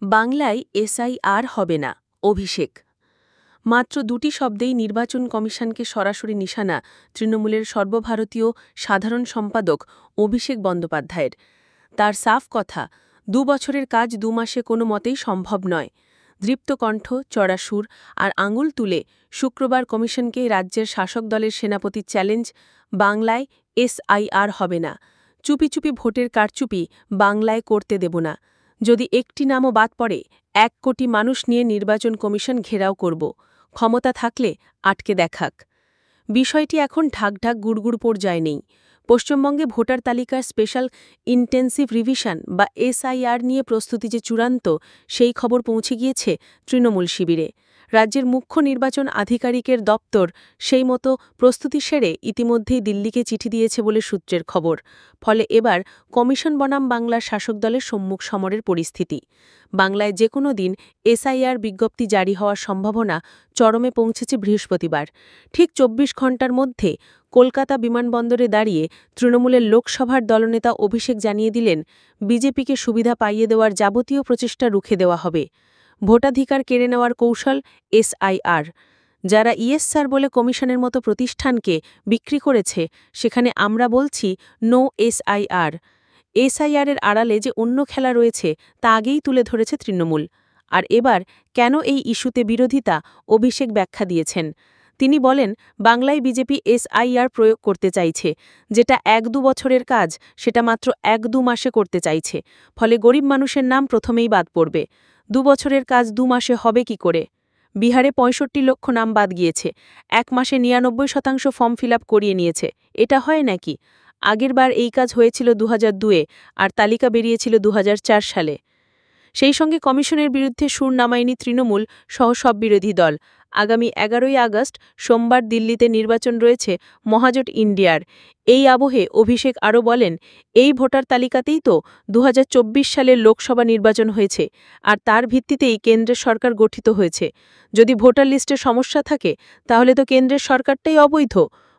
বাংলায় এসআইআর হবে না, অভিষেক। মাত্র দুটি শব্দেই নির্বাচন কমিশনকে সরাসরি নিশানা তৃণমূলের সর্বভারতীয় সাধারণ সম্পাদক অভিষেক বন্দ্যোপাধ্যায়ের। তার সাফ কথা, ২ বছরের কাজ ২ মাসে কোনো মতেই সম্ভব নয়। দৃপ্ত কণ্ঠ, চড়া সুর আর আঙুল তুলে শুক্রবার কমিশনকে রাজ্যের শাসক দলের সেনাপতির চ্যালেঞ্জ, বাংলায় এসআইআর হবে না। চুপি চুপি ভোটের কারচুপি বাংলায় করতে দেব না। যদি একটি নামও বাদ পড়ে ১ কোটি মানুষ নিয়ে নির্বাচন কমিশন ঘেরাও করব। ক্ষমতা থাকলে আটকে দেখাক। বিষয়টি এখন ঢাকঢাক গুড়গুড় পর্যায়ে নেই। পশ্চিমবঙ্গে ভোটার তালিকার স্পেশাল ইন্টেন্সিভ রিভিশন বা এসআইআর নিয়ে প্রস্তুতি যে চূড়ান্ত, সেই খবর পৌঁছে গিয়েছে তৃণমূল শিবিরে। রাজ্যের মুখ্য নির্বাচন আধিকারিকের দপ্তর সেই মতো প্রস্তুতি সেরে ইতিমধ্যেই দিল্লিকে চিঠি দিয়েছে বলে সূত্রের খবর। ফলে এবার কমিশন বনাম বাংলার শাসক দলের সম্মুখ সমরের পরিস্থিতি। বাংলায় যে কোনো দিন এসআইআর বিজ্ঞপ্তি জারি হওয়ার সম্ভাবনা চরমে পৌঁছেছে বৃহস্পতিবার। ঠিক ২৪ ঘণ্টার মধ্যে কলকাতা বিমানবন্দরে দাঁড়িয়ে তৃণমূলের লোকসভার দলনেতা অভিষেক জানিয়ে দিলেন, বিজেপিকে সুবিধা পাইয়ে দেওয়ার যাবতীয় প্রচেষ্টা রুখে দেওয়া হবে। ভোটাধিকার কেড়ে নেওয়ার কৌশল এসআইআর। যারা ইএসআর বলে কমিশনের মতো প্রতিষ্ঠানকে বিক্রি করেছে, সেখানে আমরা বলছি নো এসআইআর। এসআইআরের আড়ালে যে অন্য খেলা রয়েছে তা আগেই তুলে ধরেছে তৃণমূল। আর এবার কেন এই ইস্যুতে বিরোধিতা, অভিষেক ব্যাখ্যা দিয়েছেন। তিনি বলেন, বাংলায় বিজেপি এসআইআর প্রয়োগ করতে চাইছে, যেটা ১-২ বছরের কাজ সেটা মাত্র ১-২ মাসে করতে চাইছে। ফলে গরিব মানুষের নাম প্রথমেই বাদ পড়বে। ২ বছরের কাজ ২ মাসে হবে কি করে? বিহারে ৬৫ লক্ষ নাম বাদ গিয়েছে, ১ মাসে ৯৯% ফর্ম ফিল আপ করিয়ে নিয়েছে। এটা হয় নাকি? আগেরবার এই কাজ হয়েছিল ২০০২-এ, আর তালিকা বেরিয়েছিল ২০০৪ সালে। সেই সঙ্গে কমিশনের বিরুদ্ধে সুর নামায়নি তৃণমূল সহ সব বিরোধী দল। আগামী ১১ই আগস্ট সোমবার দিল্লিতে নির্বাচন রয়েছে মহাজোট ইন্ডিয়ার। এই আবহে অভিষেক আরও বলেন, এই ভোটার তালিকাতেই তো ২০২৪ সালের লোকসভা নির্বাচন হয়েছে, আর তার ভিত্তিতেই কেন্দ্রের সরকার গঠিত হয়েছে। যদি ভোটার লিস্টে সমস্যা থাকে, তাহলে তো কেন্দ্রের সরকারটাই অবৈধ।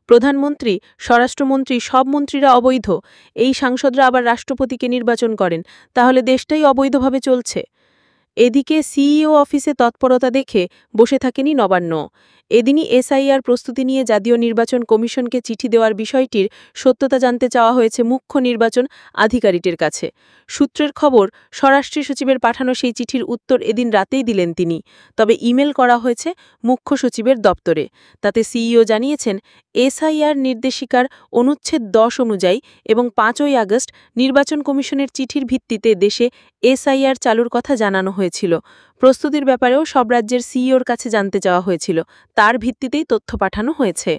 প্রধানমন্ত্রী, স্বরাষ্ট্রমন্ত্রী, সব মন্ত্রীরা অবৈধ। এই সাংসদরা আবার রাষ্ট্রপতিকে নির্বাচন করেন, তাহলে দেশটাই অবৈধভাবে চলছে। এদিকে সিইও অফিসে তৎপরতা দেখে বসে থাকেনি নবান্ন। এদিনই এসআইআর প্রস্তুতি নিয়ে জাতীয় নির্বাচন কমিশনকে চিঠি দেওয়ার বিষয়টির সত্যতা জানতে চাওয়া হয়েছে মুখ্য নির্বাচন আধিকারিকের কাছে। সূত্রের খবর, স্বরাষ্ট্র সচিবের পাঠানো সেই চিঠির উত্তর এদিন রাতেই দিলেন তিনি। তবে ইমেল করা হয়েছে মুখ্য সচিবের দপ্তরে। তাতে সিইও জানিয়েছেন, এসআইআর নির্দেশিকার অনুচ্ছেদ ১০ অনুযায়ী এবং ৫ই আগস্ট নির্বাচন কমিশনের চিঠির ভিত্তিতে দেশে এসআইআর চালুর কথা জানানো হয়েছিল। প্রস্তুতির ব্যাপারেও সব রাজ্যের সিইওর কাছে জানতে চাওয়া হয়েছিল। তার ভিত্তিতেই তথ্য পাঠানো হয়েছে।